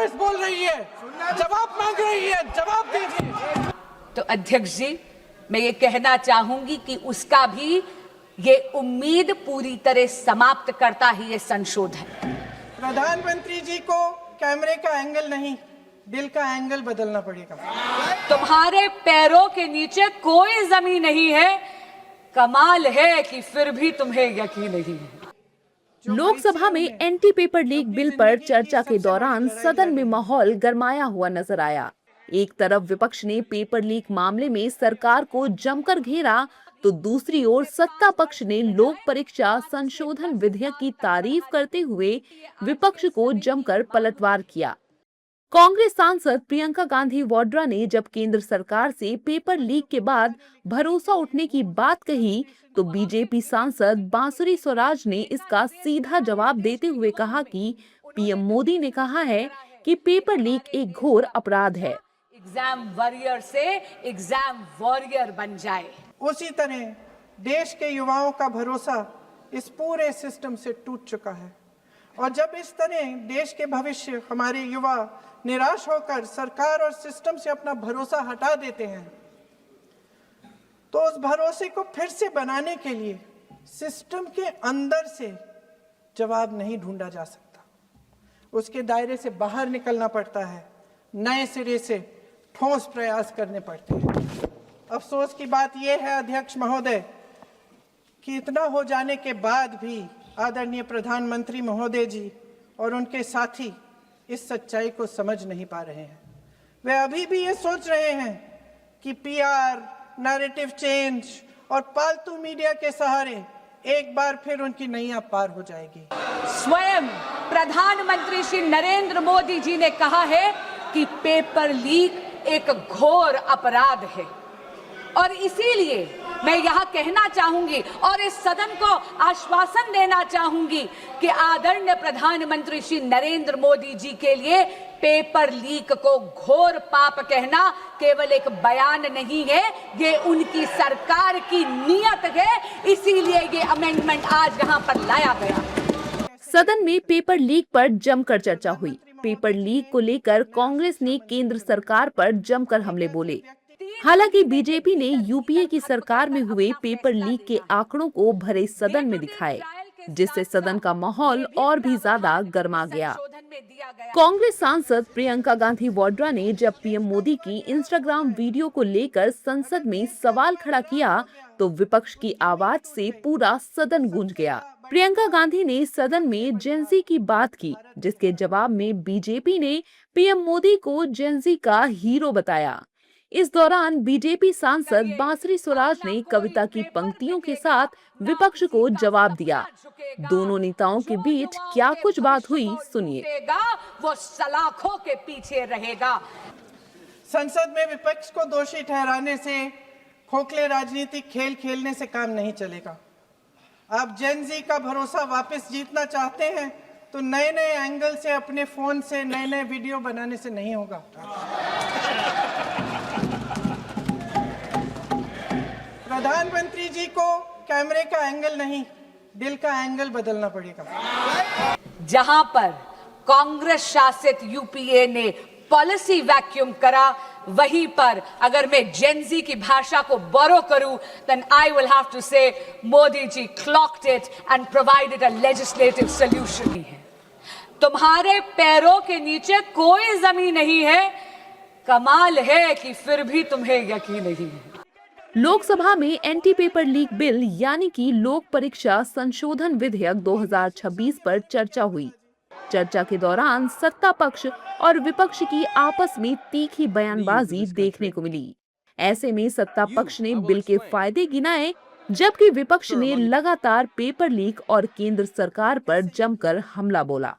कांग्रेस बोल रही है, जवाब मांग रही है, जवाब दीजिए। तो अध्यक्ष जी, मैं ये कहना चाहूंगी कि उसका भी ये उम्मीद पूरी तरह समाप्त करता ही ये संशोधन। प्रधानमंत्री जी को कैमरे का एंगल नहीं, दिल का एंगल बदलना पड़ेगा। तुम्हारे पैरों के नीचे कोई जमीन नहीं है, कमाल है कि फिर भी तुम्हें यकीन नहीं है। लोकसभा में एंटी पेपर लीक बिल पर चर्चा के दौरान सदन में माहौल गरमाया हुआ नजर आया। एक तरफ विपक्ष ने पेपर लीक मामले में सरकार को जमकर घेरा, तो दूसरी ओर सत्ता पक्ष ने लोक परीक्षा संशोधन विधेयक की तारीफ करते हुए विपक्ष को जमकर पलटवार किया। कांग्रेस सांसद प्रियंका गांधी वाड्रा ने जब केंद्र सरकार से पेपर लीक के बाद भरोसा उठने की बात कही, तो बीजेपी सांसद बांसुरी स्वराज ने इसका सीधा जवाब देते हुए कहा कि पीएम मोदी ने कहा है कि पेपर लीक एक घोर अपराध है। एग्जाम वॉरियर से एग्जाम वॉरियर बन जाए। उसी तरह देश के युवाओं का भरोसा इस पूरे सिस्टम से टूट चुका है, और जब इस तरह देश के भविष्य हमारे युवा निराश होकर सरकार और सिस्टम से अपना भरोसा हटा देते हैं, तो उस भरोसे को फिर से बनाने के लिए सिस्टम के अंदर से जवाब नहीं ढूंढा जा सकता, उसके दायरे से बाहर निकलना पड़ता है, नए सिरे से ठोस प्रयास करने पड़ते हैं। अफसोस की बात यह है अध्यक्ष महोदय कि इतना हो जाने के बाद भी आदरणीय प्रधानमंत्री महोदय जी और उनके साथी इस सच्चाई को समझ नहीं पा रहे हैं। वे अभी भी ये सोच रहे हैं कि पीआर, नैरेटिव चेंज और पालतू मीडिया के सहारे एक बार फिर उनकी नैया पार हो जाएगी। स्वयं प्रधानमंत्री श्री नरेंद्र मोदी जी ने कहा है कि पेपर लीक एक घोर अपराध है, और इसीलिए मैं यहाँ कहना चाहूंगी और इस सदन को आश्वासन देना चाहूंगी कि आदरणीय प्रधानमंत्री श्री नरेंद्र मोदी जी के लिए पेपर लीक को घोर पाप कहना केवल एक बयान नहीं है, ये उनकी सरकार की नीयत है, इसीलिए ये अमेंडमेंट आज यहाँ पर लाया गया। सदन में पेपर लीक पर जमकर चर्चा हुई। पेपर लीक को लेकर कांग्रेस ने केंद्र सरकार पर जमकर हमले बोले। हालांकि बीजेपी ने यूपीए की सरकार में हुए पेपर लीक के आंकड़ों को भरे सदन में दिखाए, जिससे सदन का माहौल और भी ज्यादा गर्मा गया। कांग्रेस सांसद प्रियंका गांधी वाड्रा ने जब पीएम मोदी की इंस्टाग्राम वीडियो को लेकर संसद में सवाल खड़ा किया, तो विपक्ष की आवाज से पूरा सदन गूंज गया। प्रियंका गांधी ने सदन में जेंजी की बात की, जिसके जवाब में बीजेपी ने पीएम मोदी को जेंजी का हीरो बताया। इस दौरान बीजेपी सांसद बांसुरी स्वराज ने कविता की पंक्तियों के साथ विपक्ष को जवाब दिया। दोनों नेताओं के बीच क्या कुछ बात हुई, सुनिए। वो सलाखों के पीछे रहेगा। संसद में विपक्ष को दोषी ठहराने से, खोखले राजनीतिक खेल खेलने से काम नहीं चलेगा। आप जेनजी का भरोसा वापस जीतना चाहते हैं तो नए नए एंगल से, अपने फोन से नए नए वीडियो बनाने से नहीं होगा। प्रधानमंत्री जी को कैमरे का एंगल नहीं, दिल का एंगल बदलना पड़ेगा। जहां पर कांग्रेस शासित यूपीए ने पॉलिसी वैक्यूम करा, वहीं पर अगर मैं जेनजी की भाषा को बोरो करूं, then I will have to say Modi ji clocked it and provided a legislative solution। तुम्हारे पैरों के नीचे कोई जमीन नहीं है, कमाल है कि फिर भी तुम्हें यकीन नहीं है। लोकसभा में एंटी पेपर लीक बिल यानी कि लोक परीक्षा संशोधन विधेयक 2026 पर चर्चा हुई। चर्चा के दौरान सत्ता पक्ष और विपक्ष की आपस में तीखी बयानबाजी देखने को मिली। ऐसे में सत्ता पक्ष ने बिल के फायदे गिनाए, जबकि विपक्ष ने लगातार पेपर लीक और केंद्र सरकार पर जमकर हमला बोला।